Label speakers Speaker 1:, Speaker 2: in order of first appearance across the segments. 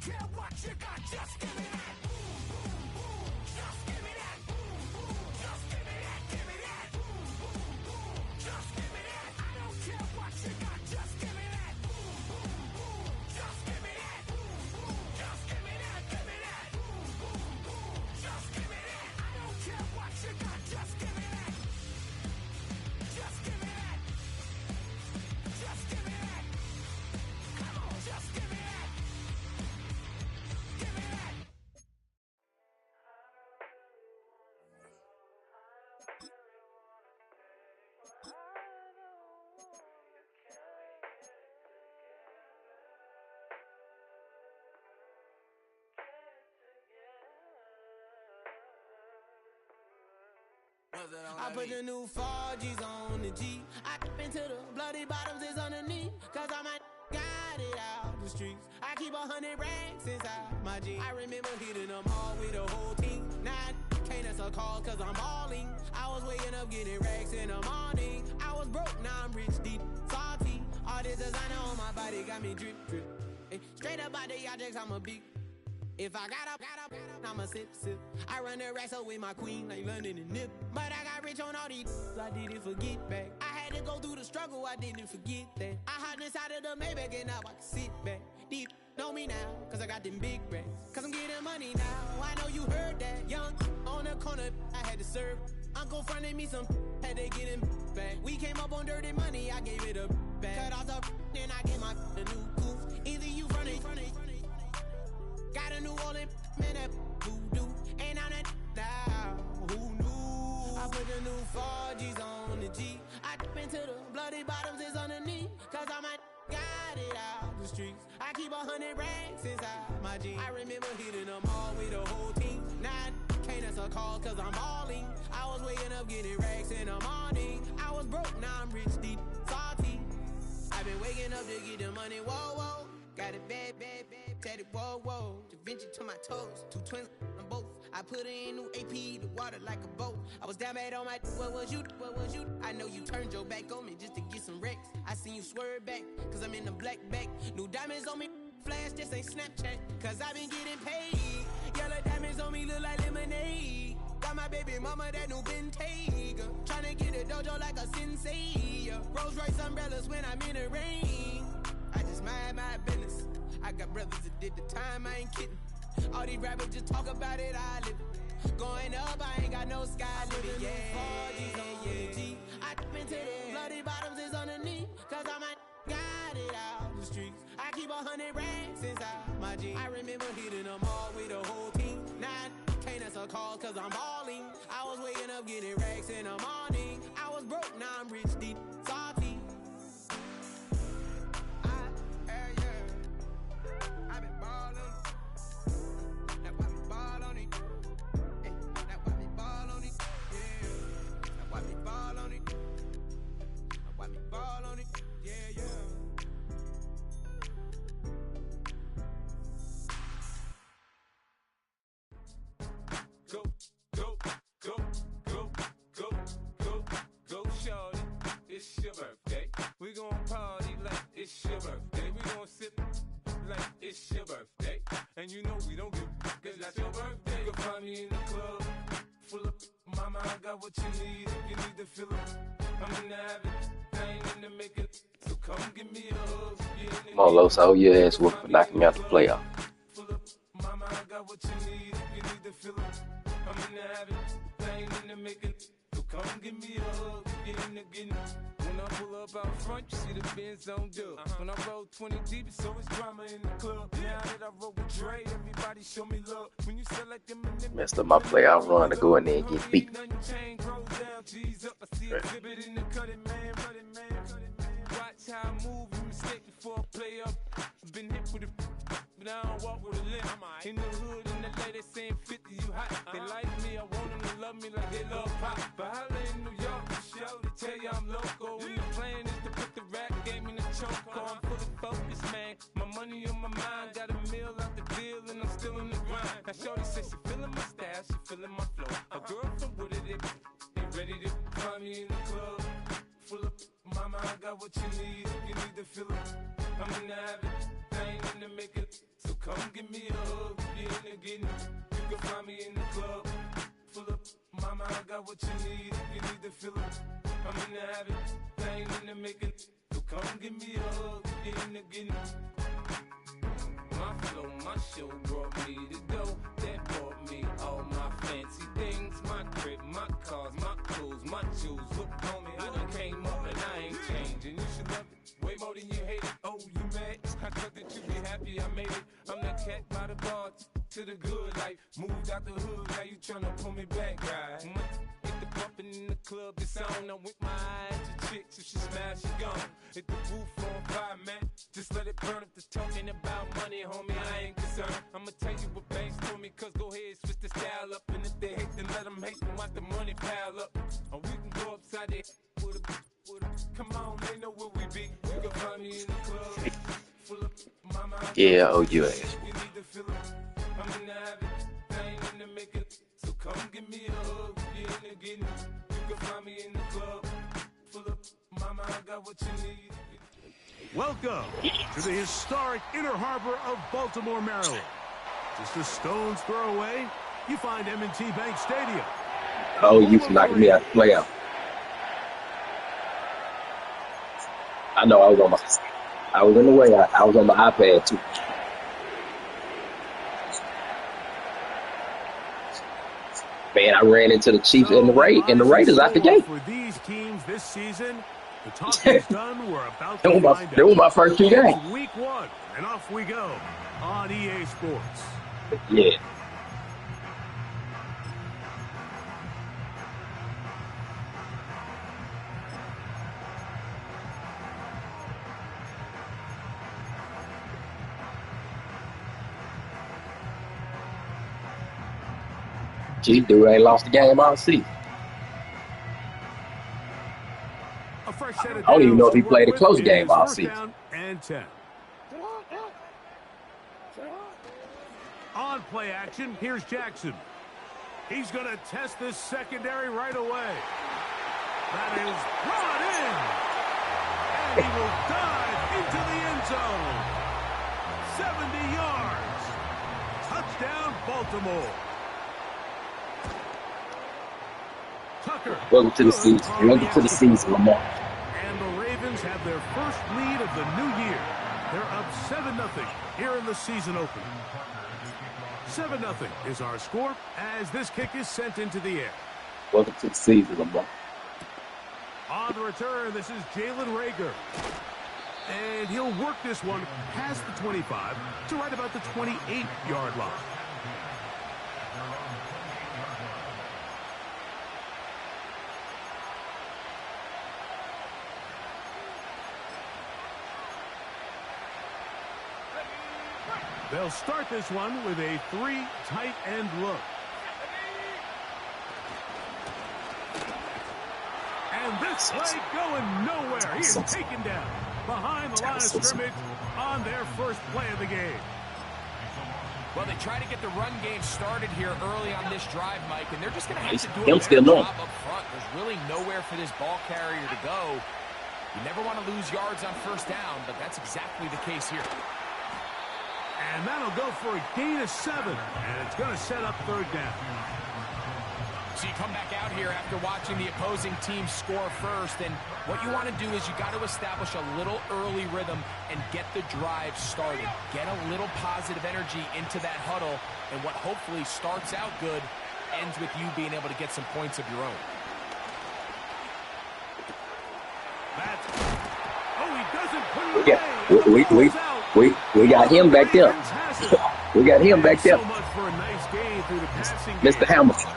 Speaker 1: care what you got, just give me that. Just give me that. Just give me that. Give me that. Just give me that. I don't care what you got, just give me that. Just give me that. Just give me that. Give me that. Just give me that. I don't care what you got, just give me that. Just give me that. Just give me that. Come on, just give me that. Give me that.
Speaker 2: I put the new 4Gs on the G. I dip into the bloody bottoms is underneath. Cause I might got it out the streets. I keep 100 racks inside my jeans. I remember hitting them all with the whole team. Now I can't answer calls cause I'm balling. I was waking up getting racks in the morning. I was broke, now I'm rich, deep, salty. All this designer on my body got me drip, drip. Hey, straight up out the objects, I'm a big. If I got up, I'ma sip. I run the racks up with my queen like London and Nip. But I got rich on all these, I didn't forget back. I had to go through the struggle, I didn't forget that. I hopped inside of the Maybach and now I can sit back. Deep, know me now, cause I got them big racks. Cause I'm getting money now, I know you heard that. Young, on the corner, I had to serve. Uncle fronted me some, had to get him back. We came up on dirty money, I gave it a back. Cut off the, then I gave my a new coupe. Either you fronted. Got a New Orleans, man, that voodoo. Ain't on that down, who knew? I put the new 4Gs on the G. I dip into the bloody bottoms is underneath. Cause I might got it out the streets. I keep 100 racks inside my jeans. I remember hitting them all with the whole team. Now I can't answer calls cause I'm balling. I was waking up getting racks in the morning. I was broke, now I'm rich, deep, salty. I've been waking up to get the money, whoa, whoa. Got it bad, tatted, whoa, whoa. Da Vinci to my toes, 2 twins on both. I put in new AP, the water like a boat. I was down bad on my, what was you? I know you turned your back on me just to get some wrecks. I seen you swerve back, cause I'm in the black back. New diamonds on me, flash, this ain't Snapchat. Cause I been getting paid. Yellow diamonds on me look like lemonade. Got my baby mama that new Bentayga. Tryna get a dojo like a sensei. Rolls Royce umbrellas when I'm in the rain. I just mind my business. I got brothers that did the time, I ain't kidding. All these rappers just talk about it, I live it. Going up, I ain't got no sky limit. Yeah, 4Gs on the G. I dip into the bloody bottoms is underneath. Cause I might got it out the streets. I keep 100 racks inside my jeans. I remember hitting them all with the whole team. Now I can't answer calls cause I'm balling. I was waking up getting racks in the morning. I was broke, now I'm rich, deep, salty. I've been ballin'. That's why we ball on it. Hey, that's why we ball on it. Yeah. That's why we ball on it. That's why we ball on it. Yeah, yeah.
Speaker 3: Go, shorty. It's your birthday. We gon' party like it's your birthday. We gon' sip like it's your birthday. And you know we don't give cause that's your birthday. You can find me in the club full of mama, I got what you need if you need to fill up. I'm in the habit, I ain't in the making. So come give me a hug.
Speaker 4: Molo, so your ass whooped for knocking me out the playoff.
Speaker 3: Full of mama, I got what you need if you need to fill up. I'm in the habit, I ain't in the making. So come give me a hug, get in the getting. When I pull up out front, you see the Benz on dub. When I roll 20 deep, it's always drama in the club. Now that I roll with Dre, everybody show me love. When you sell like them
Speaker 4: Messed up my playoff run to go in there and get beat.
Speaker 3: Watch how I move, you mistake before I play up. Been hit with a but I don't walk with a limp. In the hood, in the LA, they saying 50, you hot. They like me, I want them to love me like they love pop. But holla in New York, show, they tell you I'm local. And the plan is to put the rap game in the choke. I'm fully focused, man. My money on my mind, got a meal out the deal, and I'm still in the grind. Now shorty says she feeling my style, she feeling my flow. A girl from Wooded, they ready to find me in the club. Full of mama, I got what you need if you need to fill up. I'm in the habit, I ain't in the making. So come give me a hug. You in the getting, you can find me in the club. Full up, mama, I got what you need. If you need to fill it, I'm in the habit, I ain't in the making. So come give me a hug. You in the getting. My flow, my show brought me the dough that brought me all my fancy things. My crib, my cars, my clothes, my shoes. Look, homie, I done came up and I ain't changing. You should love it way more than you hate it. Oh, you mad? I thought that you'd be happy I made it. I'm that cat by the bar to the good life. Moved out the hood, now you tryna pull me back, right? Hit the bumpin' in the club, it's on. I'm with my eyes to chicks, if she smash, she gone. Hit the roof on fire, man. Just let it burn. If the talking about money, homie, I ain't concerned. I'ma tell you what banks told me, cause go ahead, switch the style up. And if they hate, then let them hate, then watch the money pile up. Or we can go upside there with a come on, they know where we be. You can find me in the club. Full of mama.
Speaker 4: Yeah, oh, you ass.
Speaker 3: You need to feel it. I'm in the habit, I ain't in the making. So come give me a hug. You in the getting. You can find me in the club. Full of mama, I got what you need.
Speaker 5: Welcome to the historic Inner Harbor of Baltimore, Maryland. Just a stone's throw away, you find M&T Bank Stadium.
Speaker 4: Oh, you for knocking me out the playoff. I know I was in the way. I was on my iPad too. Man, I ran into the Chiefs and the Raiders out the gate.
Speaker 5: For these teams this season, the talking's done. We're about to find out.
Speaker 4: They were my first two games.
Speaker 5: Week 1, and off we go on EA Sports.
Speaker 4: Yeah. Gee, dude ain't lost the game all season.
Speaker 5: A fresh set of
Speaker 4: I don't even know if he
Speaker 5: downs to
Speaker 4: played a
Speaker 5: work
Speaker 4: close
Speaker 5: with
Speaker 4: game
Speaker 5: is
Speaker 4: all
Speaker 5: first
Speaker 4: season.
Speaker 5: down and 10. On play action, here's Jackson. He's going to test this secondary right away. That is brought in. And he will dive into the end zone. 70 yards. Touchdown, Baltimore. Tucker.
Speaker 4: Welcome to the season. Welcome to the season, Lamar.
Speaker 5: And the Ravens have their first lead of the new year. They're up 7-0 here in the season opener. 7-0 is our score as this kick is sent into the air.
Speaker 4: Welcome to the season, Lamar.
Speaker 5: On the return, this is Jalen Reagor. And he'll work this one past the 25 to right about the 28-yard line. They'll start this one with a 3 tight end look. And this play going nowhere. He is taken down behind the line of scrimmage on their first play of the game.
Speaker 6: Well, they try to get the run game started here early on this drive, Mike, and they're just going to have to do a better job up front. There's really nowhere for this ball carrier to go. You never want to lose yards on first down, but that's exactly the case here.
Speaker 5: And that'll go for a gain of 7, and it's going to set up third down.
Speaker 6: So you come back out here after watching the opposing team score first, and what you want to do is you got to establish a little early rhythm and get the drive started. Get a little positive energy into that huddle, and what hopefully starts out good ends with you being able to get some points of your own.
Speaker 5: He doesn't put it away.
Speaker 4: We got him back there. We got him back there.
Speaker 5: So much for a nice gain through the passing
Speaker 4: Mr. Hamilton.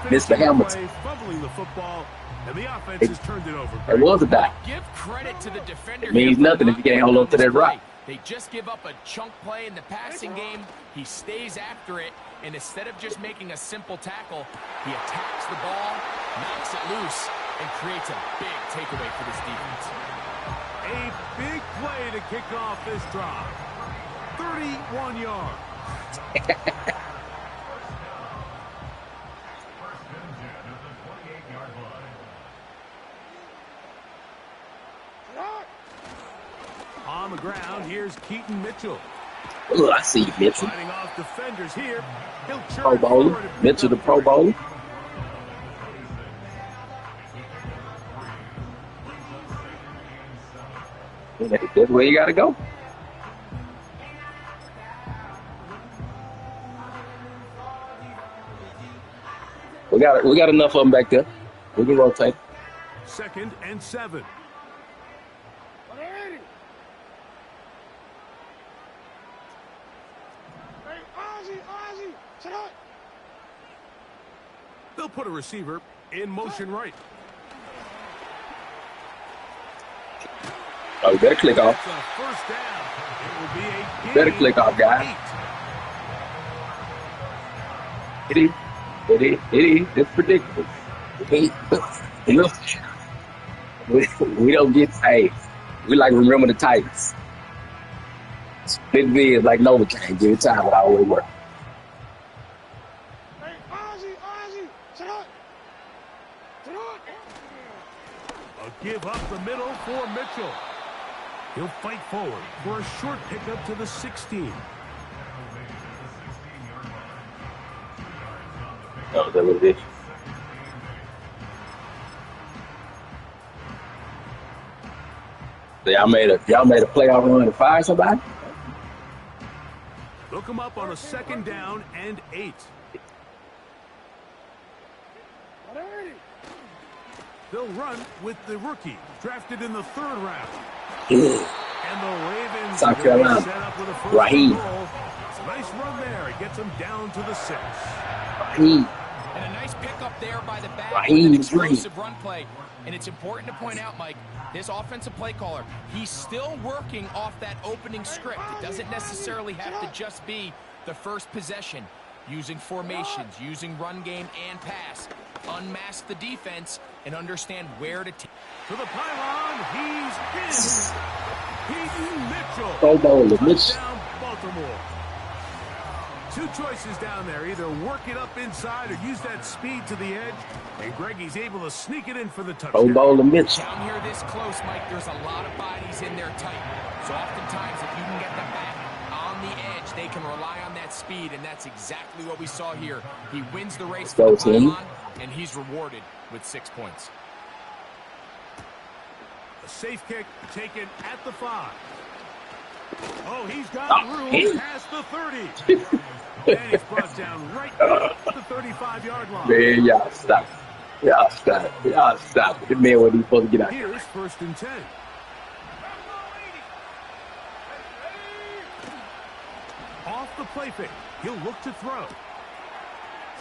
Speaker 4: Mr. Hamilton.
Speaker 5: Fumbling the football, and the offense has turned it over.
Speaker 4: It was a die.
Speaker 6: Give credit to the defender.
Speaker 4: It means nothing if you can't hold on to that rock.
Speaker 6: They just give up a chunk play in the passing game. He stays after it, and instead of just making a simple tackle, he attacks the ball, knocks it loose, and creates a big takeaway for this defense.
Speaker 5: A big play to kick off this drive. 31 yards. On the ground, here's Keaton Mitchell.
Speaker 4: Ugh, I see you, Mitchell.
Speaker 5: Fighting off defenders here. He'll
Speaker 4: Pro
Speaker 5: charge
Speaker 4: Bowler.
Speaker 5: forward and pick
Speaker 4: Mitchell, the
Speaker 5: up
Speaker 4: Pro
Speaker 5: 3.
Speaker 4: Bowler. That's where you got to go. We got enough of them back there. We can rotate.
Speaker 5: 2nd and 7. They'll put a receiver in motion right.
Speaker 4: Oh, you better click off.
Speaker 5: It's a first down. It will be a gain
Speaker 4: Better click off, guys.
Speaker 5: of 8.
Speaker 4: It is. It's predictable. We don't get paid. We like remember the Titans. Split vids like Novocaine. Give it time, but I always work.
Speaker 5: A give up the middle for Mitchell. He'll fight forward for a short pickup to the 16.
Speaker 4: Oh, that was it. So y'all made a playoff run to fire somebody?
Speaker 5: Look him up on a 2nd down and 8. They'll run with the rookie, drafted in the 3rd round. And the Ravens
Speaker 4: South Carolina.
Speaker 5: set up with a first
Speaker 4: Raheem.
Speaker 5: goal. It's a nice run there. It gets them down to the 6.
Speaker 4: Raheem.
Speaker 6: And a nice pickup there by the back
Speaker 4: Raheem
Speaker 6: with an
Speaker 4: Green.
Speaker 6: explosive run play. And it's important to point out, Mike, this offensive play caller, he's still working off that opening script. It doesn't necessarily have to just be the first possession. Using formations, using run game and pass. Unmask the defense and understand where to take.
Speaker 5: To the pylon, he's in. Peyton Mitchell.
Speaker 4: Pro Bowler, Mitchell.
Speaker 5: Touchdown, Baltimore. 2 choices down there. Either work it up inside or use that speed to the edge. And Greggy's able to sneak it in for the
Speaker 4: Pro
Speaker 5: touchdown.
Speaker 4: Bowler Mitchell.
Speaker 6: Down here this close, Mike, there's a lot of bodies in there tight. So oftentimes, if you can get the back on the edge, they can rely on that speed, and that's exactly what we saw here. He wins the race for the
Speaker 4: Go, team.
Speaker 6: pylon, and he's rewarded with 6 points.
Speaker 5: A safe kick taken at the 5. Oh, he's got
Speaker 4: Oh,
Speaker 5: room
Speaker 4: hey.
Speaker 5: past the 30. And he's brought down right at the 35-yard line.
Speaker 4: Man, y'all stop. Y'all stop. The man wasn't even supposed to get out.
Speaker 5: Here's 1st and 10. Off the play fake. He'll look to throw.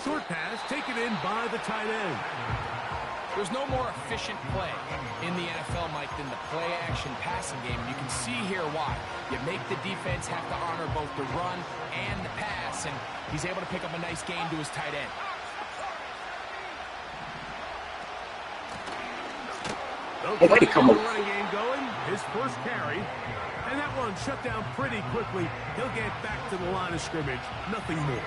Speaker 5: Short pass taken in by the tight end.
Speaker 6: There's no more efficient play in the NFL, Mike, than the play-action passing game. You can see here why. You make the defense have to honor both the run and the pass, and he's able to pick up a nice gain to his tight end.
Speaker 5: Okay,
Speaker 4: come on.
Speaker 5: the running game going. His first carry. And that one shut down pretty quickly. He'll get back to the line of scrimmage. Nothing more.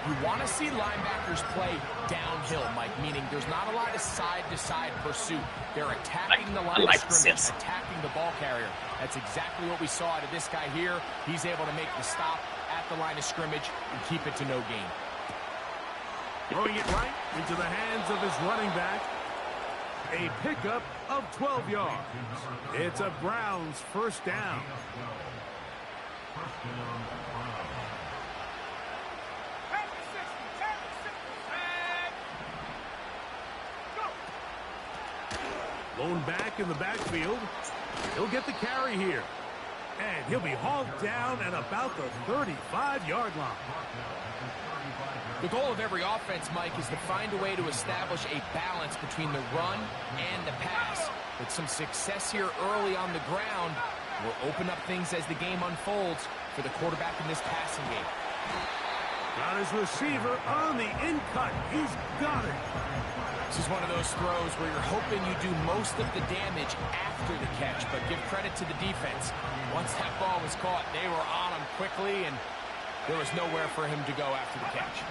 Speaker 6: You want to see linebackers play downhill, Mike, meaning there's not a lot of side-to-side pursuit. They're attacking the line of scrimmage, attacking the ball carrier. That's exactly what we saw out of this guy here. He's able to make the stop at the line of scrimmage and keep it to no gain.
Speaker 5: Throwing it right into the hands of his running back. A pickup of 12 yards. It's a Browns first down. Lone back in the backfield. He'll get the carry here. And he'll be hauled down at about the 35-yard line.
Speaker 6: The goal of every offense, Mike, is to find a way to establish a balance between the run and the pass. With some success here early on the ground, will open up things as the game unfolds for the quarterback in this passing game.
Speaker 5: Got his receiver on the in-cut. He's got it.
Speaker 6: This is one of those throws where you're hoping you do most of the damage after the catch, but give credit to the defense. Once that ball was caught, they were on him quickly, and there was nowhere for him to go after the catch.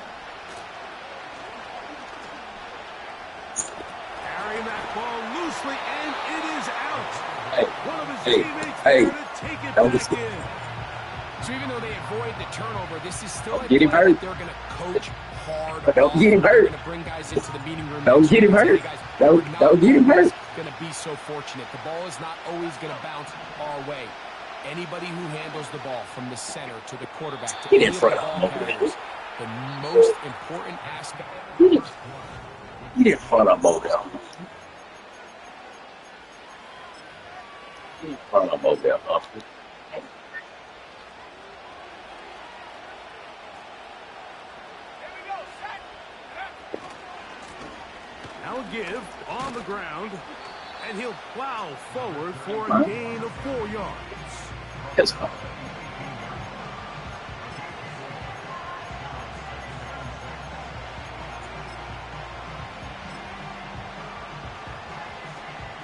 Speaker 5: Carrying that ball loosely, and it is out.
Speaker 4: Hey,
Speaker 5: One of his
Speaker 4: hey,
Speaker 5: teammates
Speaker 4: hey.
Speaker 5: there to take it
Speaker 4: That was
Speaker 5: back
Speaker 4: good.
Speaker 5: in.
Speaker 6: So even though they avoid the turnover, this is still a
Speaker 4: Get
Speaker 6: play
Speaker 4: him hurt.
Speaker 6: that they're going to coach hard.
Speaker 4: Don't get him hurt.
Speaker 6: They're going to bring guys into the meeting room.
Speaker 4: Don't get him hurt. Don't get him hurt.
Speaker 6: Going to be so fortunate. The ball is not always going to bounce our way. Anybody who handles the ball from the center to the quarterback to
Speaker 4: Get
Speaker 6: any
Speaker 4: in
Speaker 6: of
Speaker 4: front
Speaker 6: the
Speaker 4: of
Speaker 6: ball
Speaker 4: him.
Speaker 6: carriers, the most important aspect.
Speaker 4: Get in front of Modell. Get in front of Modell.
Speaker 5: Now a give on the ground, and he'll plow forward for a gain of 4 yards.
Speaker 4: Yes.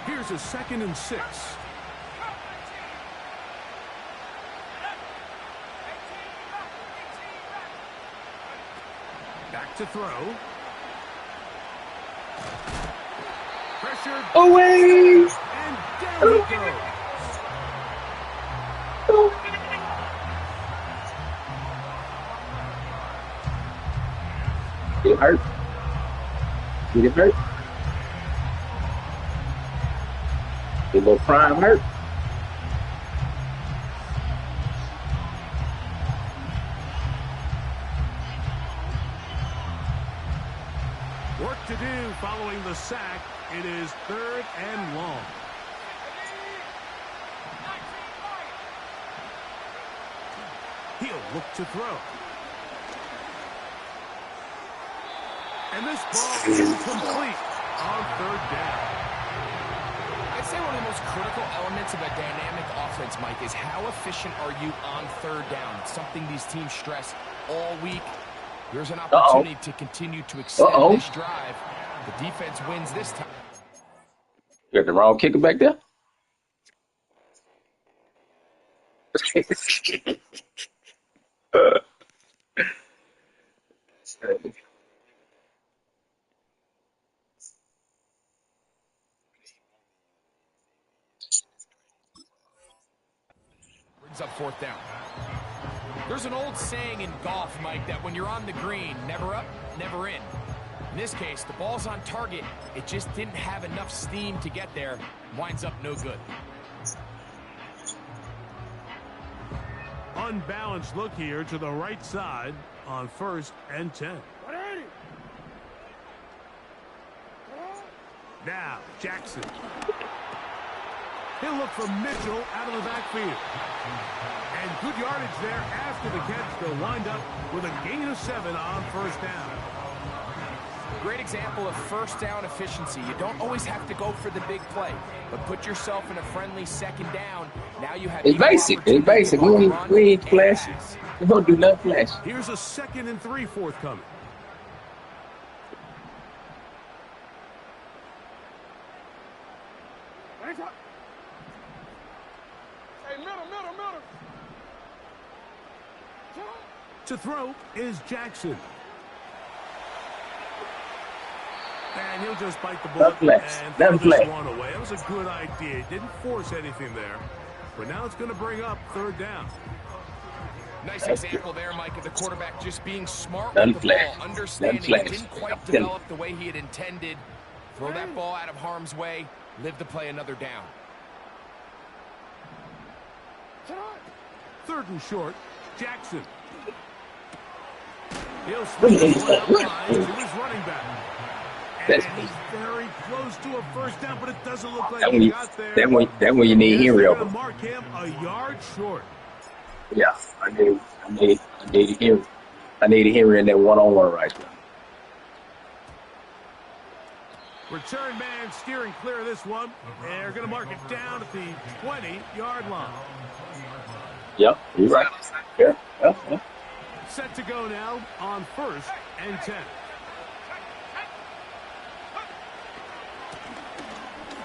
Speaker 5: Here's a 2nd and 6. Back to throw. Pressured.
Speaker 4: Away!
Speaker 5: And down he goes.
Speaker 4: Get him hurt. Get him hurt. Get a little prime hurt.
Speaker 5: Work to do following the sack. It is 3rd and long. He'll look to throw. And this ball is complete on 3rd down.
Speaker 6: I'd say one of the most critical elements of a dynamic offense, Mike, is how efficient are you on 3rd down? It's something these teams stress all week. Here's an opportunity to continue to extend this drive. The defense wins this time.
Speaker 4: You got the wrong kicker back there?
Speaker 6: Brings up 4th down. There's an old saying in golf, Mike, that when you're on the green, never up, never in. In this case, the ball's on target. It just didn't have enough steam to get there. Winds up no good.
Speaker 5: Unbalanced look here to the right side on 1st and 10. Now, Jackson. He'll look for Mitchell out of the backfield. And good yardage there after the catch. They'll wind up with a gain of 7 on 1st down.
Speaker 6: Great example of 1st down efficiency. You don't always have to go for the big play, but put yourself in a friendly 2nd down. Now you have
Speaker 4: It's basic. It's basic. We ain't flashy. We don't do nothing flashy.
Speaker 5: Here's a 2nd and 3 forthcoming. To throw is Jackson. And he'll just bite the bullet and throw this one away. That was a good idea. Didn't force anything there. But now it's going to bring up 3rd down.
Speaker 6: Nice example there, Mike, of the quarterback just being smart with the ball, understanding it didn't quite develop the way he had intended. Throw that ball out of harm's way, live to play another down.
Speaker 5: 3rd and short, Jackson. He'll swing this one out line to his running back. And he's very close to a 1st down, but it doesn't look like he got there.
Speaker 4: That one you need Henry over.
Speaker 5: Mark him a yard short.
Speaker 4: Yeah, I need Henry. I need Henry in that one-on-one right there.
Speaker 5: Return man steering clear of this one. They're going to mark it down at the 20-yard line.
Speaker 4: Yep, you're right. Yeah.
Speaker 5: Set to go now on 1st and 10.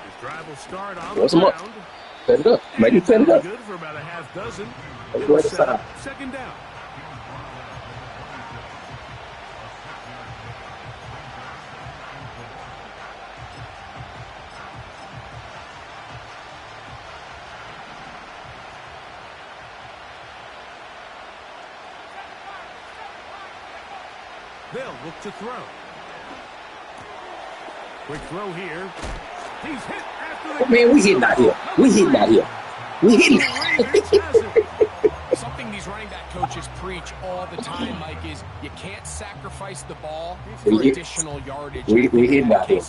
Speaker 5: His drive will start on the ground.
Speaker 4: Set it up. Make it set it up.
Speaker 5: Good for about a half dozen.
Speaker 4: Go ahead side.
Speaker 5: 2nd down. They'll look to throw. Quick throw here. He's hit after the...
Speaker 4: Man, we hitting out here. We hitting out here. We hitting.
Speaker 6: Something these running back coaches preach all the time, Mike, is you can't sacrifice the ball for additional yardage.
Speaker 4: We hitting out here.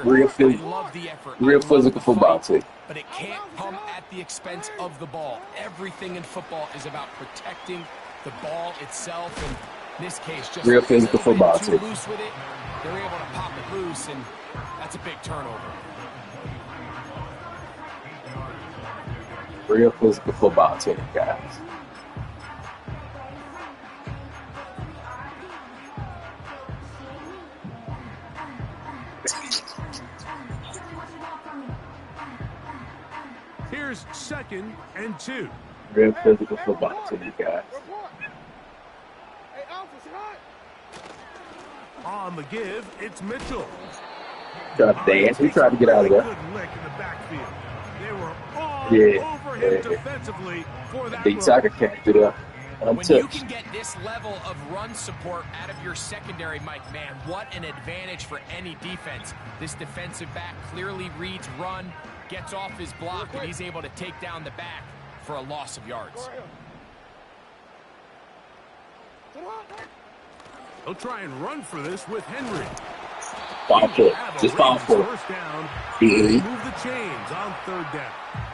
Speaker 4: Real physical,
Speaker 6: I love the effort.
Speaker 4: real physical football too.
Speaker 6: But it can't come at the expense of the ball. Everything in football is about protecting the ball itself, and in this case, just
Speaker 4: real physical football
Speaker 6: too
Speaker 4: too.
Speaker 6: loose with it, they're able to pop it loose, and that's a big turnover.
Speaker 4: Real physical football team, guys.
Speaker 5: Here's 2nd and 2.
Speaker 4: Real physical football team, guys.
Speaker 5: On the give, it's Mitchell.
Speaker 4: Trying to dance. He tried to get out of there.
Speaker 5: Good lick in the backfield. They were all
Speaker 4: Yeah,
Speaker 5: over him
Speaker 4: yeah.
Speaker 5: defensively for that
Speaker 4: Big
Speaker 5: run.
Speaker 4: soccer can't do that.
Speaker 6: When you
Speaker 4: Untouched.
Speaker 6: can get this level of run support out of your secondary, Mike, man, what an advantage for any defense. This defensive back clearly reads run, gets off his block, and he's able to take down the back for a loss of yards.
Speaker 5: They'll try and run for this with Henry.
Speaker 4: Fall for it. Just fall for it.
Speaker 5: First down.
Speaker 4: Mhm.
Speaker 5: Move the chains on 3rd down.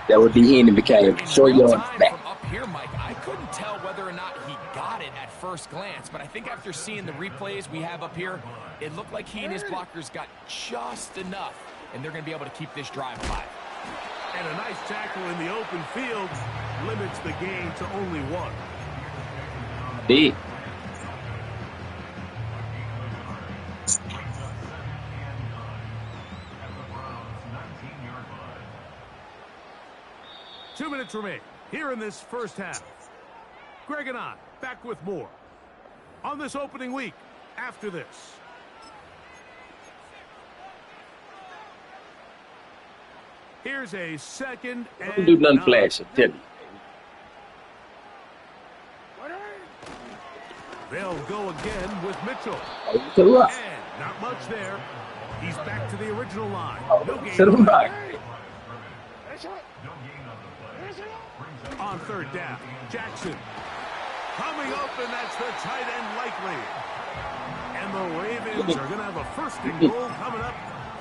Speaker 4: That would be him and became
Speaker 6: In
Speaker 4: short
Speaker 6: real
Speaker 4: yards
Speaker 6: time
Speaker 4: back.
Speaker 6: from up here, Mike, I couldn't tell whether or not he got it at first glance, but I think after seeing the replays we have up here, it looked like he and his blockers got just enough, and they're going to be able to keep this drive alive.
Speaker 5: And a nice tackle in the open field limits the gain to only 1.
Speaker 4: Big.
Speaker 5: Two minutes remain here in this first half. Greg and I back with more on this opening week after this. Here's a 2nd
Speaker 4: Don't
Speaker 5: and
Speaker 4: do nothing
Speaker 5: 9.
Speaker 4: flashy. Tell you.
Speaker 5: They'll go again with Mitchell.
Speaker 4: Over to the right.
Speaker 5: And not much there. He's back to the original line. No gain
Speaker 4: To the
Speaker 5: on
Speaker 4: right.
Speaker 5: On 3rd down, Jackson coming open. That's the tight end likely. And the Ravens are going to have a 1st and goal coming up.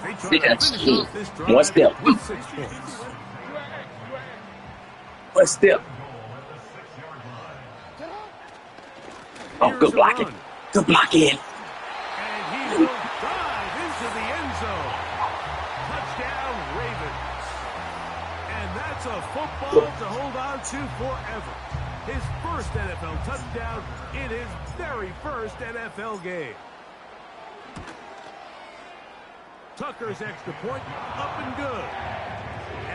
Speaker 5: They try to finish off this drive
Speaker 4: One step.
Speaker 5: with 6 points.
Speaker 4: One step. Oh,
Speaker 5: Here's
Speaker 4: good
Speaker 5: a
Speaker 4: blocking.
Speaker 5: run.
Speaker 4: Good blocking.
Speaker 5: And he will dive into the end zone. Touchdown, Ravens. And that's a football to hold on to forever. His first NFL touchdown in his very first NFL game. Tucker's extra point up and good.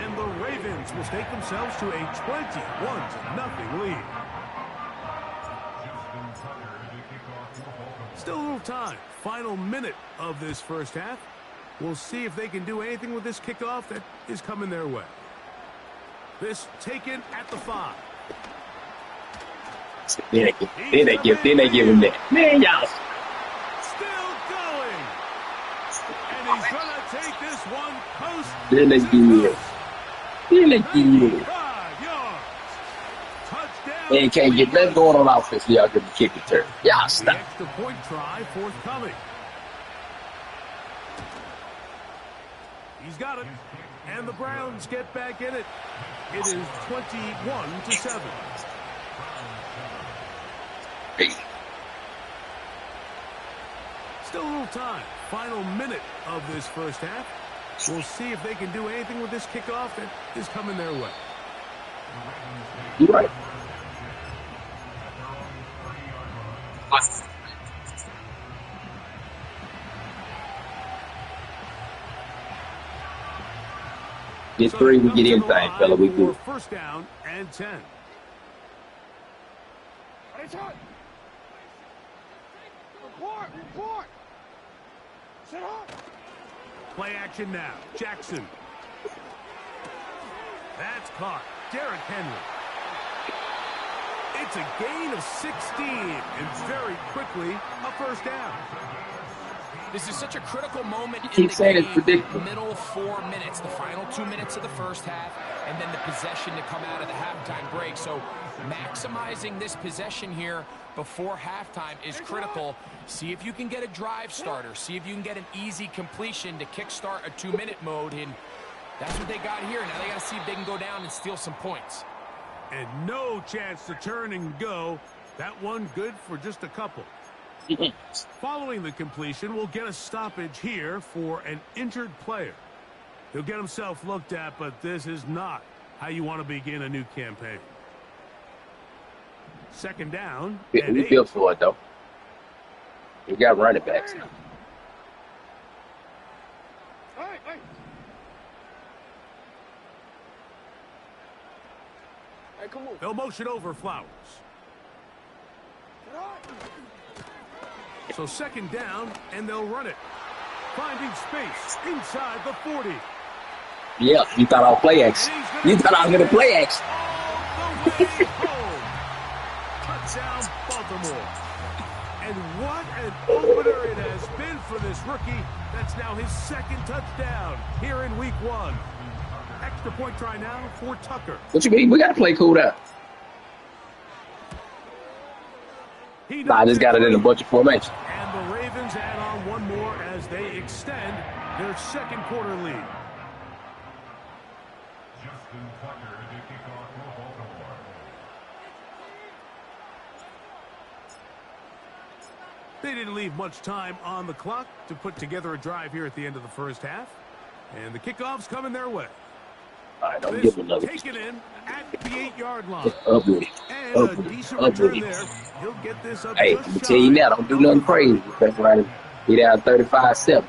Speaker 5: And the Ravens will stake themselves to a 21-0 lead. Still a little time. Final minute of this first half. We'll see if they can do anything with this kickoff that is coming their way. This taken at the 5.
Speaker 4: Then they give him that. Man, y'all.
Speaker 5: Still going. And he's going to take this one coast
Speaker 4: Then they
Speaker 5: to
Speaker 4: give.
Speaker 5: coast.
Speaker 4: Then they give.
Speaker 5: 5 yards. Touchdown.
Speaker 4: They can't get nothing going on offense. Y'all get the kick return. Y'all
Speaker 5: The
Speaker 4: stop.
Speaker 5: extra point try forthcoming. He's got it. And the Browns get back in it. It is 21-7. Still a little time. Final minute of this first half. We'll see if they can do anything with this kickoff that is coming their way.
Speaker 4: You're right. Get 3, we get anything, fella. We do.
Speaker 5: First down and 10. Play action now. Jackson. That's caught. Derrick Henry. It's a gain of 16, and very quickly, a first down.
Speaker 6: This is such a critical moment in
Speaker 4: keep
Speaker 6: the
Speaker 4: saying it's
Speaker 6: game.
Speaker 4: ridiculous.
Speaker 6: Middle 4 minutes, the final 2 minutes of the first half, and then the possession to come out of the halftime break. So maximizing this possession here before halftime is critical. See if you can get a drive starter. See if you can get an easy completion to kickstart a 2-minute mode, and that's what they got here. Now they got to see if they can go down and steal some points.
Speaker 5: And no chance to turn and go. That one good for just a couple. Following the completion, we'll get a stoppage here for an injured player. He'll get himself looked at, but this is not how you want to begin a new campaign. Second down.
Speaker 4: Yeah, we built for it, though. We got running backs now.
Speaker 5: They'll motion over Flowers. So second down, and they'll run it. Finding space inside the 40.
Speaker 4: Yeah, you thought I was play action. You thought I was going to play action.
Speaker 5: All the way home. Touchdown, Baltimore. And what an opener it has been for this rookie. That's now his second touchdown here in week 1. Extra point try now for Tucker.
Speaker 4: What you mean? We got to play cool down. Nah, I just got it in a bunch of formation.
Speaker 5: And the Ravens add on one more as they extend their second quarter lead.
Speaker 7: Justin Tucker to kick off for Baltimore.
Speaker 5: They didn't leave much time on the clock to put together a drive here at the end of the first half. And the kickoff's coming their way.
Speaker 4: All right, don't
Speaker 5: This
Speaker 4: give him another.
Speaker 5: taken in at the 8-yard line.
Speaker 4: Up with it.
Speaker 5: And
Speaker 4: Up
Speaker 5: a
Speaker 4: with it.
Speaker 5: decent
Speaker 4: Up with
Speaker 5: return
Speaker 4: it.
Speaker 5: there. He'll get this up
Speaker 4: Hey,
Speaker 5: just
Speaker 4: I'm tell you
Speaker 5: shy.
Speaker 4: now, don't do nothing crazy. That's right. He down 35-7.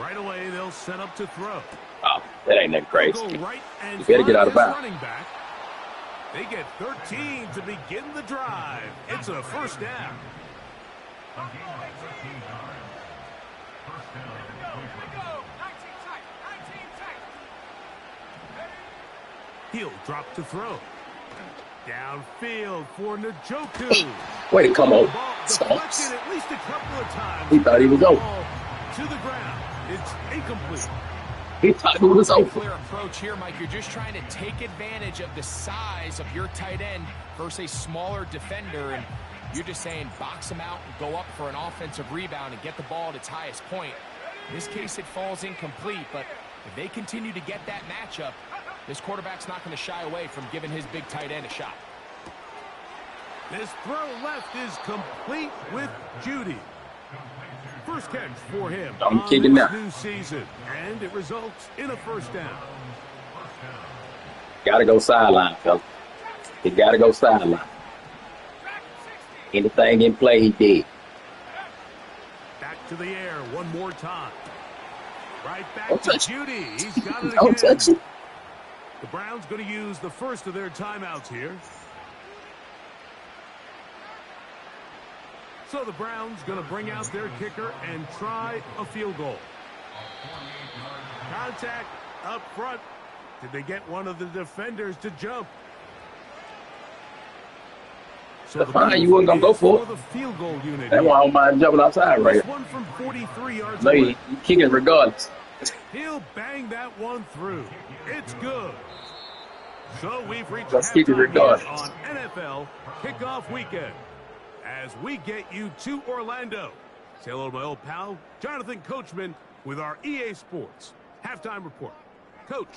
Speaker 5: Right away, they'll set up to throw.
Speaker 4: Oh, that ain't nothing crazy.
Speaker 5: Go right and
Speaker 4: You better get
Speaker 5: find
Speaker 4: out of
Speaker 5: his
Speaker 4: bounds.
Speaker 5: running back. They get 13 to begin the drive. It's a first down.
Speaker 7: A gain of 13 yards. First down.
Speaker 5: He'll drop to throw. Downfield for Njoku.
Speaker 4: Way to come on.
Speaker 5: Ball
Speaker 4: Stomps.
Speaker 5: deflected at least a couple of times.
Speaker 4: He thought he was over.
Speaker 5: Ball to the ground. It's incomplete.
Speaker 4: He thought he was
Speaker 6: Pretty
Speaker 4: over.
Speaker 6: clear approach here, Mike. You're just trying to take advantage of the size of your tight end versus a smaller defender, and you're just saying box him out and go up for an offensive rebound and get the ball at its highest point. In this case, it falls incomplete, but if they continue to get that matchup, this quarterback's not going to shy away from giving his big tight end a shot.
Speaker 5: This throw left is complete with Judy. First catch for him
Speaker 4: I'm
Speaker 5: on
Speaker 4: kicking
Speaker 5: this
Speaker 4: now.
Speaker 5: new season, and it results in a first down.
Speaker 4: Gotta go sideline, fella. He gotta go sideline. Anything in play, he did.
Speaker 5: Back to the air one more time. Right back
Speaker 4: Don't
Speaker 5: to
Speaker 4: touch it.
Speaker 5: Judy. He's got it
Speaker 4: Don't
Speaker 5: again.
Speaker 4: touch it.
Speaker 5: The Browns going to use the first of their timeouts here. So the Browns going to bring out their kicker and try a field goal. Contact up front. Did they get one of the defenders to jump? So
Speaker 4: That's fine. You wasn't gonna go for it.
Speaker 5: the field goal unit.
Speaker 4: That's why I don't mind jumping outside right
Speaker 5: This
Speaker 4: here.
Speaker 5: one from 43 yards
Speaker 4: No,
Speaker 5: away.
Speaker 4: you kicking regardless.
Speaker 5: He'll bang that one through. It's good. So we've reached
Speaker 4: Let's keep it
Speaker 5: halftime here
Speaker 4: regardless.
Speaker 5: on NFL Kickoff Weekend. As we get you to Orlando. Say hello to my old pal, Jonathan Coachman, with our EA Sports Halftime Report. Coach.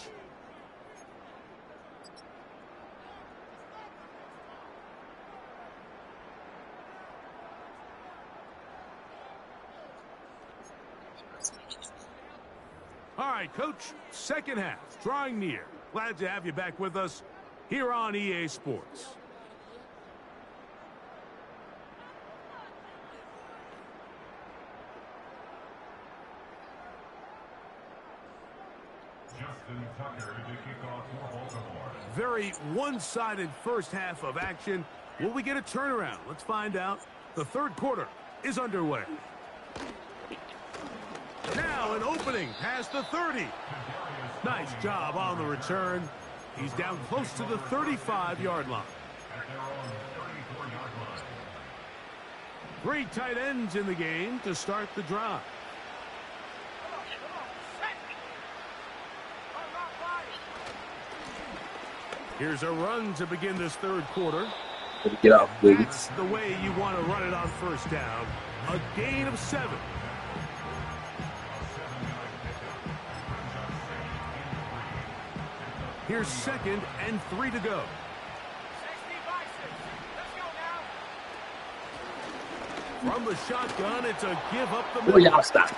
Speaker 5: All right, Coach, second half, drawing near. Glad to have you back with us here on EA Sports.
Speaker 7: Justin Tucker to kick off for Baltimore.
Speaker 5: Very one-sided first half of action. Will we get a turnaround? Let's find out. The third quarter is underway. now an opening past the 30. Nice job on the return. He's down close to the 35-yard line.
Speaker 7: At their own 34-yard line.
Speaker 5: 3 tight ends in the game to start the drive. Here's a run to begin this third quarter.
Speaker 4: Get off, please.
Speaker 5: That's the way you want to run it on first down. A gain of 7. Here's 2nd and 3 to go. From the shotgun, it's a give up the
Speaker 4: Where
Speaker 5: middle.
Speaker 4: y'all stop?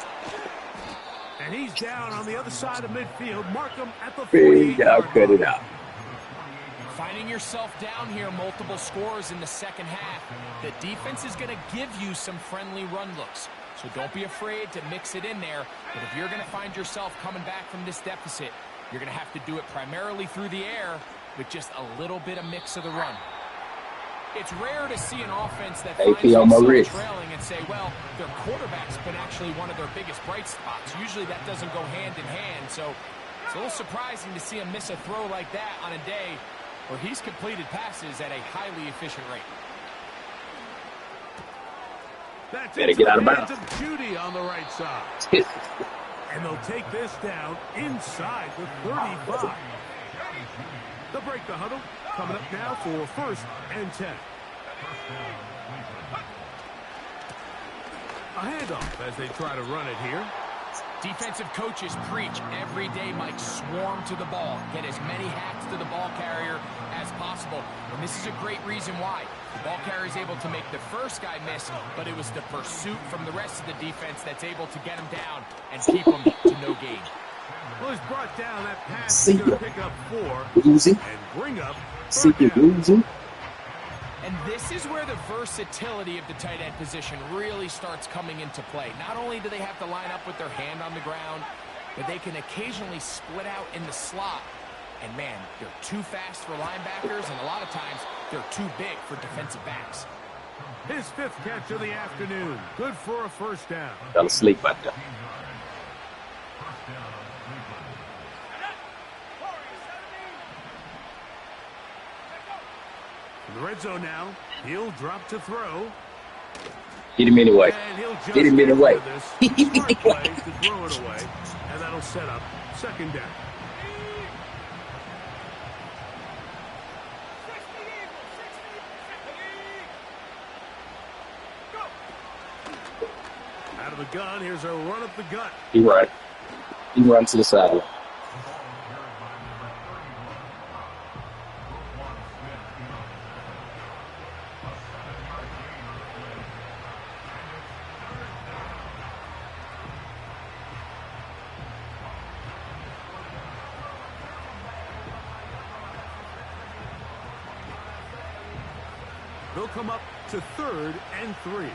Speaker 5: And he's down on the other side of midfield. Mark him at the
Speaker 4: Hey, y'all
Speaker 5: 48-yard
Speaker 4: cut it
Speaker 5: line.
Speaker 4: out.
Speaker 6: Finding yourself down here, multiple scores in the second half. The defense is going to give you some friendly run looks. So don't be afraid to mix it in there. But if you're going to find yourself coming back from this deficit, you're going to have to do it primarily through the air with just a little bit of mix of the run. It's rare to see an offense that finds
Speaker 4: AP on my
Speaker 6: themselves
Speaker 4: wrist.
Speaker 6: trailing and say, well, their quarterback's been actually one of their biggest bright spots. Usually that doesn't go hand in hand. So it's a little surprising to see him miss a throw like that on a day where he's completed passes at a highly efficient rate.
Speaker 5: That's
Speaker 4: Better
Speaker 5: into
Speaker 4: get out
Speaker 5: the
Speaker 4: of
Speaker 5: hands
Speaker 4: bounds.
Speaker 5: of Judy on the right side. And they'll take this down inside the 35. They'll break the huddle. Coming up now for 1st and 10. A handoff as they try to run it here.
Speaker 6: Defensive coaches preach every day, Mike, swarm to the ball. Get as many hacks to the ball carrier as possible. And this is a great reason why. The ball carrier is able to make the first guy miss, but it was the pursuit from the rest of the defense that's able to get him down and keep him to no gain.
Speaker 5: Well, he's brought down that pass.
Speaker 4: See
Speaker 5: He's going
Speaker 4: ya.
Speaker 5: to pick up 4
Speaker 4: Uzi.
Speaker 5: and bring up
Speaker 4: See
Speaker 5: 3rd
Speaker 4: you,
Speaker 5: down.
Speaker 4: Uzi.
Speaker 6: And this is where the versatility of the tight end position really starts coming into play. Not only do they have to line up with their hand on the ground, but they can occasionally split out in the slot. And man, they're too fast for linebackers, and a lot of times they're too big for defensive backs.
Speaker 5: His 5th catch of the afternoon. Good for a 1st down.
Speaker 4: Fell asleep out there.
Speaker 5: In the red zone now, he'll drop to throw.
Speaker 4: Hit him anyway.
Speaker 5: And he'll just
Speaker 4: Hit him
Speaker 5: get
Speaker 4: anyway.
Speaker 5: rid of this. Smart play to throw it away. And that'll set up 2nd down. Out of the gun, here's a run up the gut.
Speaker 4: He run. He run to the sideline.
Speaker 5: They'll come up to 3rd and 3.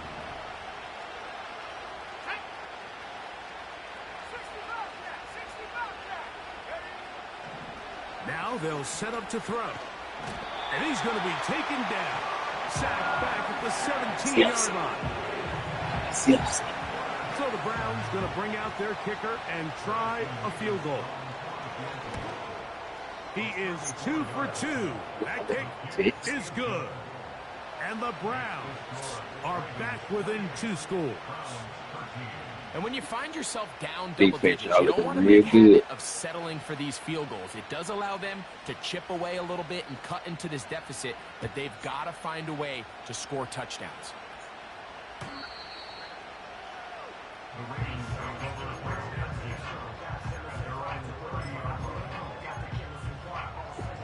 Speaker 5: Now they'll set up to throw. And he's going to be taken down. Sacked back at the 17-yard
Speaker 4: Yes.
Speaker 5: line.
Speaker 4: Yes.
Speaker 5: So the Browns going to bring out their kicker and try a field goal. He is 2 for 2. That kick is good. And the Browns are back within 2 scores.
Speaker 6: And when you find yourself down
Speaker 4: Defense,
Speaker 6: double digits,
Speaker 4: y'all
Speaker 6: you don't
Speaker 4: looking
Speaker 6: want to
Speaker 4: real
Speaker 6: make a habit
Speaker 4: good.
Speaker 6: of settling for these field goals. It does allow them to chip away a little bit and cut into this deficit, but they've got to find a way to score touchdowns.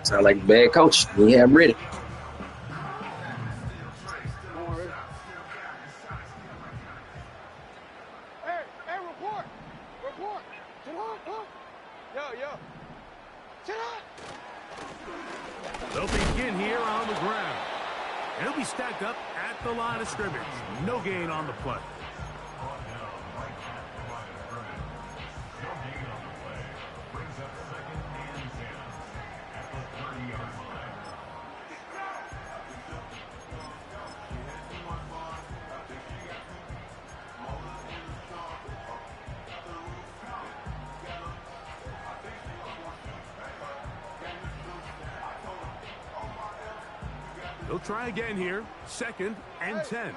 Speaker 4: Sound like a bad coach. We have ready.
Speaker 1: Hey, report! Report! Yo!
Speaker 5: They'll begin here on the ground. And he'll be stacked up at the line of scrimmage. No gain on the play. He'll try again here. 2nd and 10.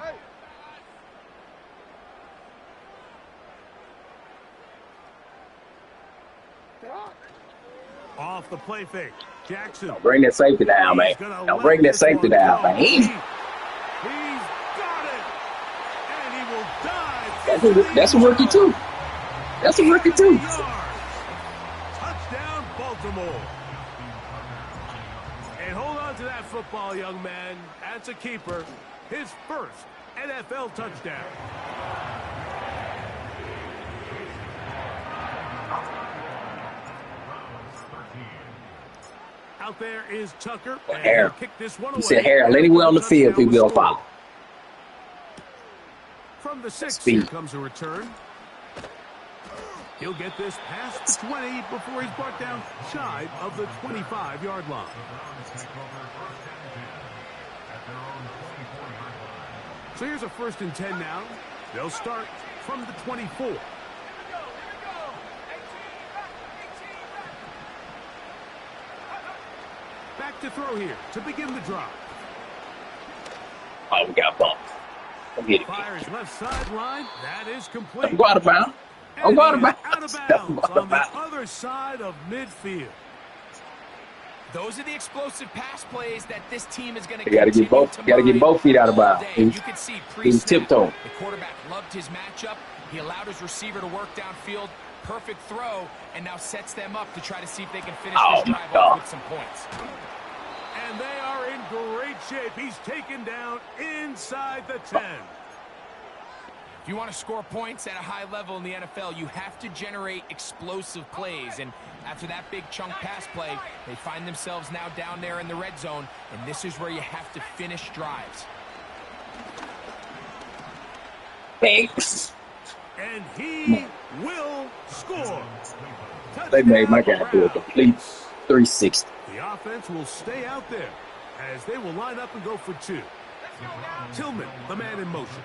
Speaker 5: Off the play fake. Jackson.
Speaker 4: Don't bring that safety down, man. Don't bring that safety down, man.
Speaker 5: He's got it. And he will dive.
Speaker 4: That's a rookie, too. That's a rookie, too.
Speaker 5: Touchdown, Baltimore. And hold on to that football, young man. That's a keeper. His first NFL touchdown. Out there is Tucker. And he'll kick this one away.
Speaker 4: He said, Harold, anywhere on the field, if he will follow.
Speaker 5: From the 6, here comes a return. He'll get this past the 20 before he's brought down shy of the 25-yard line. So here's a 1st and 10 now. They'll start from the 24. Back to throw here to begin the drive.
Speaker 4: Oh, we got bumped. Don't get it.
Speaker 5: Fires left sideline. That is complete.
Speaker 4: Don't go out of bounds. Don't go out of bounds.
Speaker 5: Out of bounds on the other side of midfield.
Speaker 6: Those are the explosive pass plays that this team is going to
Speaker 4: You got to get both feet out of bounds.
Speaker 6: You can see
Speaker 4: He's tiptoeing.
Speaker 6: The quarterback loved his matchup. He allowed his receiver to work downfield. Perfect throw, and now sets them up to try to see if they can finish this drive off with some points.
Speaker 5: And they are in great shape. He's taken down inside the 10.
Speaker 6: If you want to score points at a high level in the NFL, you have to generate explosive plays. And after that big chunk pass play, they find themselves now down there in the red zone. And this is where you have to finish drives.
Speaker 4: Thanks.
Speaker 5: And he will score.
Speaker 4: They made my guy do a complete 360.
Speaker 5: The offense will stay out there as they will line up and go for 2. Tillman, the man in motion.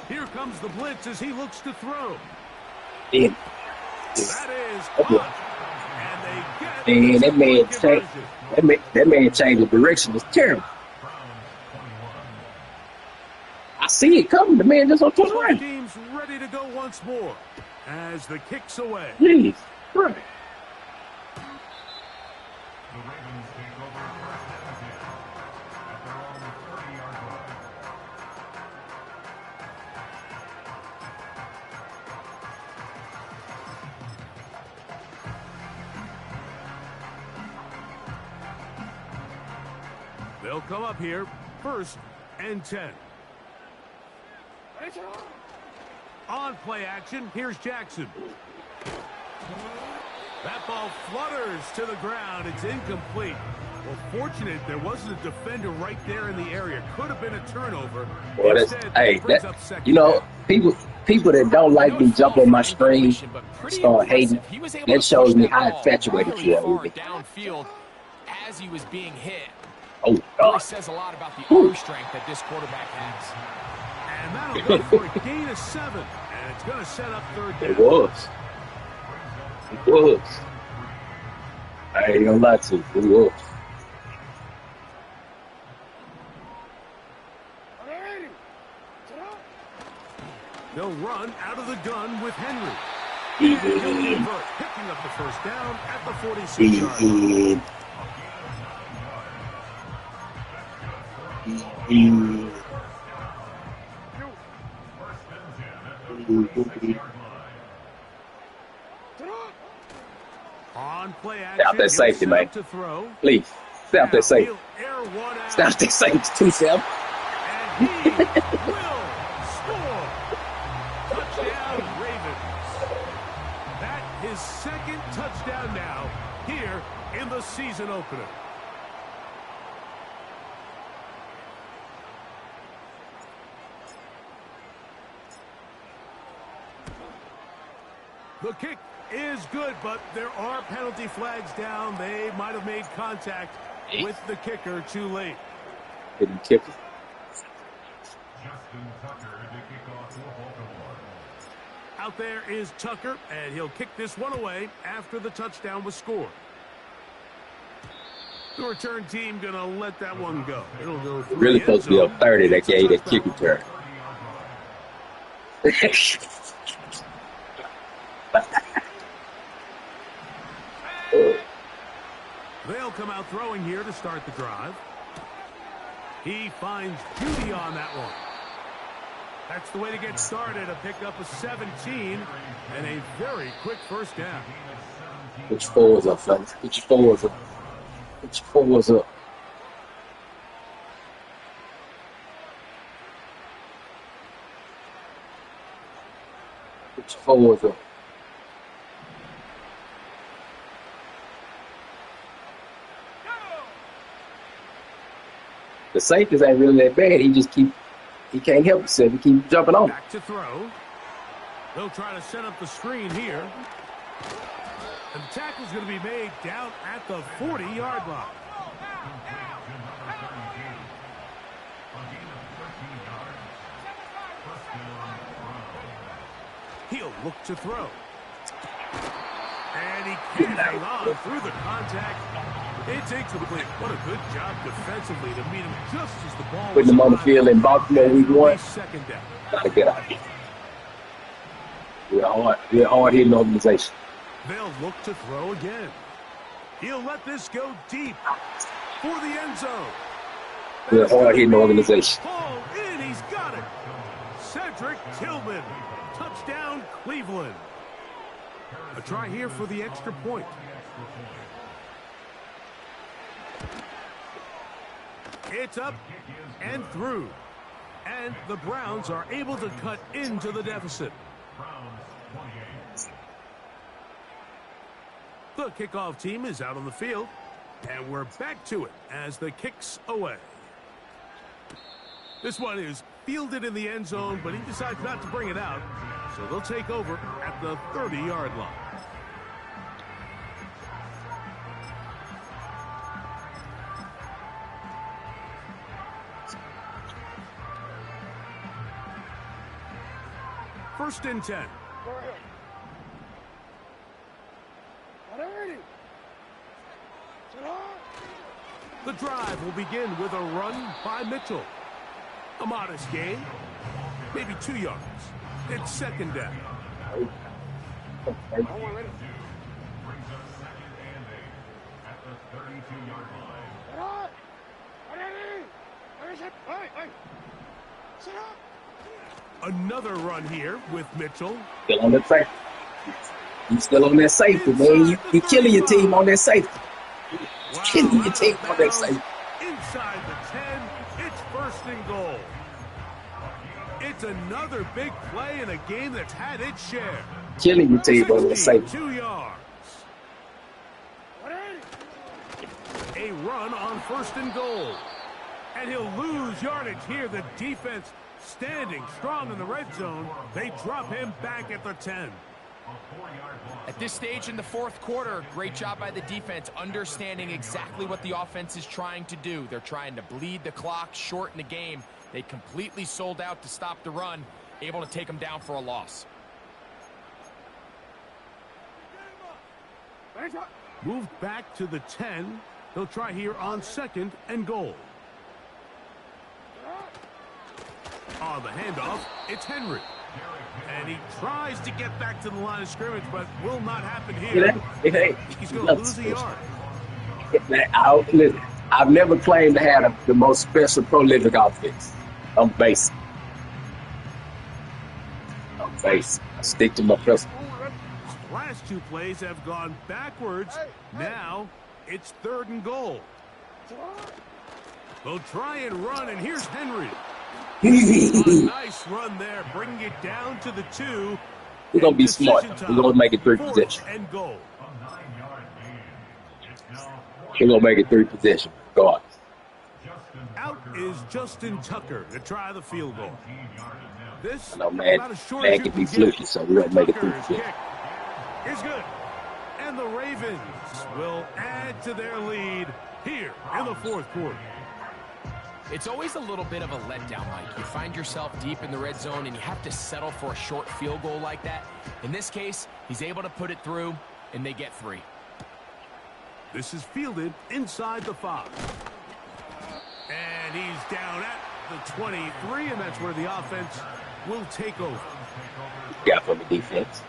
Speaker 5: Here comes the blitz as he looks to throw.
Speaker 4: Yeah.
Speaker 5: That is caught. And they get
Speaker 4: that man changed the direction. It's terrible. I see it coming. The man just on the right.
Speaker 5: Team's ready to go once more as the kick's away.
Speaker 4: Jeez. Right.
Speaker 7: The Ravens take over 1st and 10 at their own 30-yard line.
Speaker 5: They'll come up here 1st and 10. On play action, here's Jackson. That ball flutters to the ground. It's incomplete. Well, fortunate there wasn't a defender right there in the area. Could have been a turnover.
Speaker 4: Well, people that don't like me jump on my screen start hating. That shows me how infatuated you are with me.
Speaker 6: Downfield as he was being hit.
Speaker 4: Oh,
Speaker 6: Really
Speaker 4: God.
Speaker 6: says a lot about the arm strength that this quarterback has.
Speaker 5: And that'll go for a gain of 7. And it's going to set up 3rd down.
Speaker 4: It was. It was. I ain't gonna lie to you. It was.
Speaker 5: They'll run out of the gun with Henry. And he'll convert, picking up the 1st down at the 46-yard line. On play action,
Speaker 4: Stop that safety,
Speaker 5: he'll set
Speaker 4: man.
Speaker 5: up to throw.
Speaker 4: Please. Stop that safety.
Speaker 5: He'll air one out.
Speaker 4: Stop that safety. 2-7.
Speaker 5: And he will score. Touchdown, Ravens. That his 2nd touchdown now here in the season opener. The kick is good, but there are penalty flags down. They might have made contact with the kicker too late.
Speaker 4: Didn't kick it.
Speaker 7: Justin Tucker to kick off for Baltimore.
Speaker 5: Out there is Tucker, and he'll kick this one away after the touchdown was scored. The return team going to let that one go. It'll go through
Speaker 4: Really
Speaker 5: the end
Speaker 4: supposed to be
Speaker 5: zone.
Speaker 4: a 30 that
Speaker 5: It's a
Speaker 4: gave that
Speaker 5: touchdown.
Speaker 4: kick return.
Speaker 5: They'll come out throwing here to start the drive. He finds Judy on that one. That's the way to get started. A pickup of 17 and a very quick first down.
Speaker 4: Put your forwards up, fellas. Put your forwards up. Put your forwards up. Put your forwards up. The safeties ain't really that bad. He can't help himself. He keeps jumping on.
Speaker 5: Back to throw. They'll try to set up the screen here. And the tackle's going to be made down at the 40-yard line. He'll look to throw. And he can't hang on through the contact. It's incomplete. What a good job defensively to meet him just as the ball
Speaker 4: Putting him on the field in Baltimore week 1.
Speaker 5: Second down.
Speaker 4: Not a good idea. We're a hard-hitting organization.
Speaker 5: They'll look to throw again. He'll let this go deep for the end zone.
Speaker 4: We're a hard-hitting organization.
Speaker 5: Ball in, he's got it. Cedric Tillman, touchdown Cleveland. A try here for the extra point. It's up and through. And the Browns are able to cut into the deficit. The kickoff team is out on the field, and we're back to it as the kick's away. This one is fielded in the end zone, but he decides not to bring it out, so they'll take over at the 30-yard line. First and 10. The drive will begin with a run by Mitchell. A modest gain, maybe 2 yards. It's second down.
Speaker 7: Brings up second and 8 at the 32-yard line.
Speaker 5: Another run here with Mitchell.
Speaker 4: Still on that safety. You still on that safety, man. You killing your team on that safety.
Speaker 5: Wow,
Speaker 4: Killing your team
Speaker 5: out
Speaker 4: on
Speaker 5: of
Speaker 4: that safety.
Speaker 5: bounds inside the 10. It's first and goal. It's another big play in a game that's had its share.
Speaker 4: Killing your team on that safety.
Speaker 5: 2 yards. A run on first and goal. And he'll lose yardage here. The defense standing strong in the red zone. They drop him back at the 10.
Speaker 6: At this stage in the fourth quarter, great job by the defense, understanding exactly what the offense is trying to do. They're trying to bleed the clock, shorten the game. They completely sold out to stop the run, able to take them down for a loss.
Speaker 5: Moved back to the 10. They'll try here on second and goal. On the handoff, it's Henry. And he tries to get back to the line of scrimmage, but will not happen here. He's going to lose a yard.
Speaker 4: Listen, I've never claimed to have the most special prolific offense. I'm basic. I stick to my principles.
Speaker 5: Last 2 plays have gone backwards. Now it's third and goal. They'll try and run, and here's Henry. A nice run there, bringing it down to the 2.
Speaker 4: We're going to be smart. We're going to make it 3 possessions.
Speaker 5: And goal.
Speaker 4: We're going to make it 3 possessions. Go on.
Speaker 5: Out is Justin Tucker to try the field goal. This
Speaker 4: No, man.
Speaker 5: about as short
Speaker 4: Man
Speaker 5: as you
Speaker 4: can be
Speaker 5: get.
Speaker 4: fluky, so we're going to make it 3
Speaker 5: Tucker's
Speaker 4: possessions.
Speaker 5: kick is good. And the Ravens will add to their lead here in the fourth quarter.
Speaker 6: It's always a little bit of a letdown, Mike. You find yourself deep in the red zone and you have to settle for a short field goal like that. In this case, he's able to put it through, and they get 3.
Speaker 5: This is fielded inside the 5. And he's down at the 23, and that's where the offense will take over.
Speaker 4: Yeah, from the defense.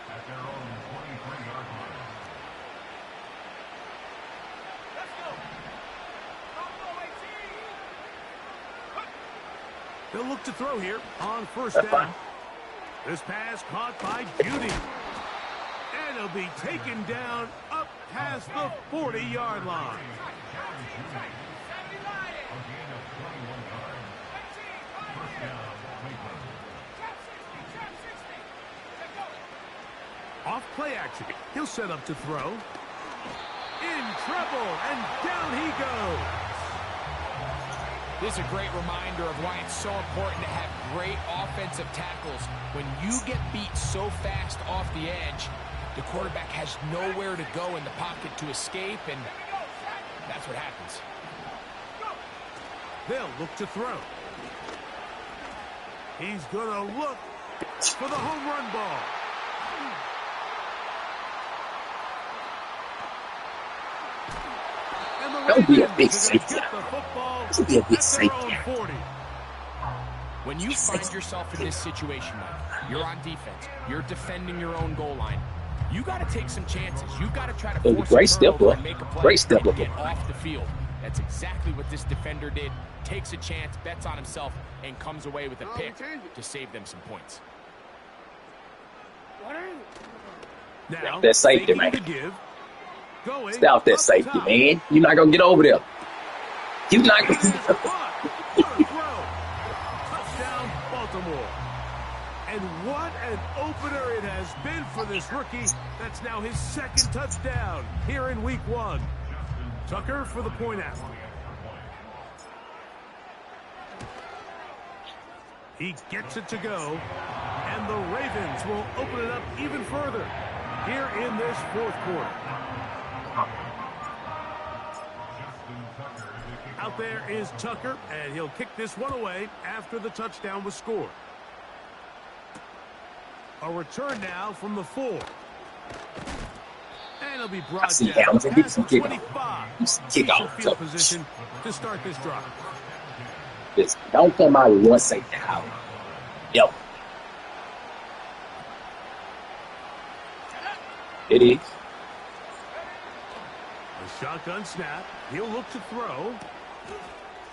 Speaker 7: At their own 23-yard line.
Speaker 5: They'll look to throw here on first
Speaker 4: That's
Speaker 5: down.
Speaker 4: fine.
Speaker 5: This pass caught by Judy. And he'll be taken down up past the 40-yard line.
Speaker 7: A gain of 21 yards. First down, Cleveland.
Speaker 5: Off play action. He'll set up to throw. In trouble, and down he goes.
Speaker 6: This is a great reminder of why it's so important to have great offensive tackles. When you get beat so fast off the edge, the quarterback has nowhere to go in the pocket to escape, and that's what happens.
Speaker 5: They'll look to throw. He's going to look for the home run ball. And the
Speaker 4: Don't be a
Speaker 5: Ravens
Speaker 4: big
Speaker 5: are gonna
Speaker 4: safety.
Speaker 5: get the football
Speaker 4: Don't be a big
Speaker 5: at their
Speaker 4: safety.
Speaker 5: own 40.
Speaker 6: When you find yourself in this situation, Mike, you're on defense, you're defending your own goal line, you got to take some chances. You've got to try to
Speaker 4: It was a
Speaker 6: force
Speaker 4: great
Speaker 6: a
Speaker 4: step
Speaker 6: turnover
Speaker 4: up.
Speaker 6: and make a play
Speaker 4: Great step
Speaker 6: and
Speaker 4: up.
Speaker 6: get off the field. That's exactly what this defender did. Takes a chance, bets on himself, and comes away with a pick to save them some points.
Speaker 5: Now,
Speaker 4: That safety,
Speaker 5: faking
Speaker 4: man.
Speaker 5: to give. Going
Speaker 4: Stay off that
Speaker 5: up
Speaker 4: safety,
Speaker 5: top.
Speaker 4: man. You're not going to get over there. You're not going
Speaker 5: It is
Speaker 4: to.
Speaker 5: caught. What a throw. Touchdown, Baltimore. And what an opener it has been for this rookie. That's now his second touchdown here in week 1. Tucker for the point after. He gets it to go. And the Ravens will open it up even further here in this fourth quarter. Out there is Tucker, and he'll kick this one away after the touchdown was scored. A return now from the 4. And he'll be brought
Speaker 4: see
Speaker 5: down
Speaker 4: Hamilton
Speaker 5: at
Speaker 4: get
Speaker 5: the
Speaker 4: some kick off.
Speaker 5: 25.
Speaker 4: Kick
Speaker 5: Decent
Speaker 4: off.
Speaker 5: field position to start this drive.
Speaker 4: Just don't come out with one safety out. Yo. It is.
Speaker 5: A shotgun snap. He'll look to throw.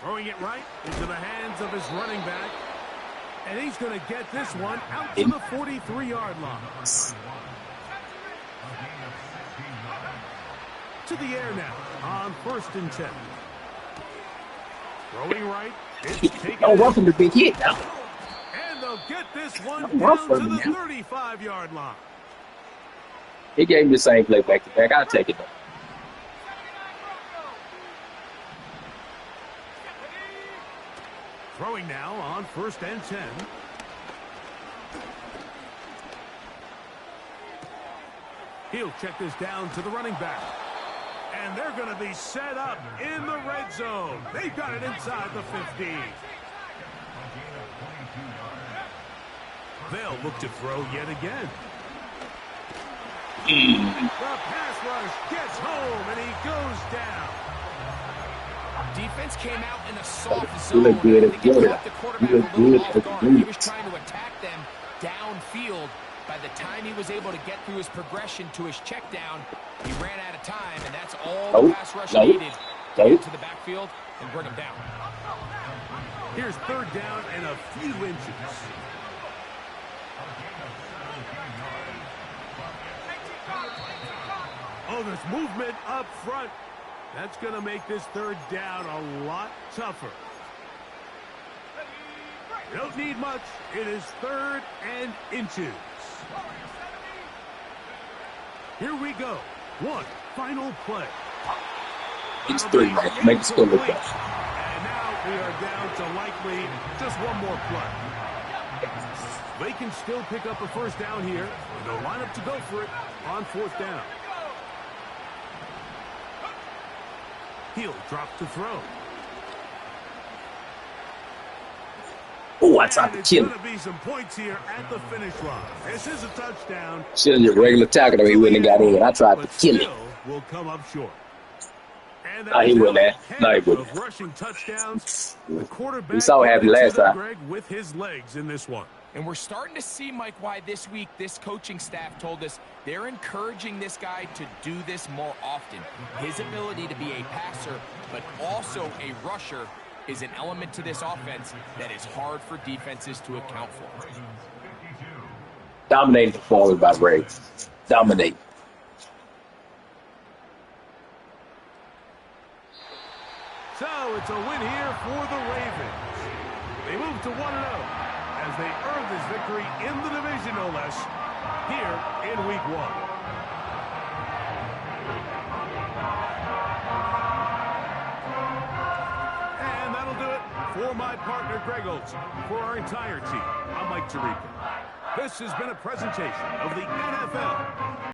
Speaker 5: Throwing it right into the hands of his running back. And he's going to get this one out to the 43-yard line. To the air now on 1st and 10. Throwing right. It's taken
Speaker 4: Don't
Speaker 5: in.
Speaker 4: run from the big hit now.
Speaker 5: And they'll get this one
Speaker 4: Don't run
Speaker 5: down
Speaker 4: from
Speaker 5: to
Speaker 4: him
Speaker 5: the
Speaker 4: now.
Speaker 5: 35-yard line.
Speaker 4: He gave me the same play back to back. I'll take it though.
Speaker 5: Throwing now on 1st and 10. He'll check this down to the running back. And they're going to be set up in the red zone. They've got it inside the 15. They'll look to throw yet again. The pass rush gets home, and he goes down.
Speaker 6: Defense came out in a soft
Speaker 4: You
Speaker 6: zone.
Speaker 4: look good
Speaker 6: and
Speaker 4: as
Speaker 6: they
Speaker 4: good.
Speaker 6: caught the quarterback
Speaker 4: You
Speaker 6: a
Speaker 4: look
Speaker 6: little
Speaker 4: good
Speaker 6: off
Speaker 4: as
Speaker 6: guard.
Speaker 4: good.
Speaker 6: He was trying to attack them downfield. By the time he was able to get through his progression to his check down, he ran out of time, and that's all the
Speaker 4: Nope.
Speaker 6: pass rush
Speaker 4: Nope.
Speaker 6: needed to
Speaker 4: Nope.
Speaker 6: get to the backfield and bring him down.
Speaker 5: Here's 3rd down and a few inches. Oh, there's movement up front. That's going to make this 3rd down a lot tougher. Don't need much. It is 3rd and inches. Here we go. One final play.
Speaker 4: It's 3, man. Make the score look better.
Speaker 5: And now we are down to likely just one more play. They can still pick up a 1st down here. And they'll line up to go for it on 4th down. He'll drop to throw.
Speaker 4: Oh, I tried
Speaker 5: And
Speaker 4: to
Speaker 5: it's
Speaker 4: kill
Speaker 5: going
Speaker 4: him.
Speaker 5: to be some points here at the finish line. This is a touchdown.
Speaker 4: Should have just regular tackle him. He wouldn't have got in. I tried to
Speaker 5: But
Speaker 4: kill him.
Speaker 5: still will come up short. And
Speaker 4: Oh, he wouldn't have. No, he
Speaker 5: 10
Speaker 4: wouldn't.
Speaker 5: of rushing touchdowns. The quarterback
Speaker 4: We saw what happened
Speaker 5: getting to
Speaker 4: last
Speaker 5: them,
Speaker 4: time.
Speaker 5: Greg, with his legs in this one.
Speaker 6: And we're starting to see, Mike, why this week this coaching staff told us they're encouraging this guy to do this more often. His ability to be a passer, but also a rusher, is an element to this offense that is hard for defenses to account for.
Speaker 4: Dominating performance by Ravens. Dominate.
Speaker 5: So it's a win here for the Ravens. They move to 1-0 as they earn this victory in the division, no less, here in Week 1. And that'll do it for my partner, Greg Olson. For our entire team, I'm Mike Tirico. This has been a presentation of the NFL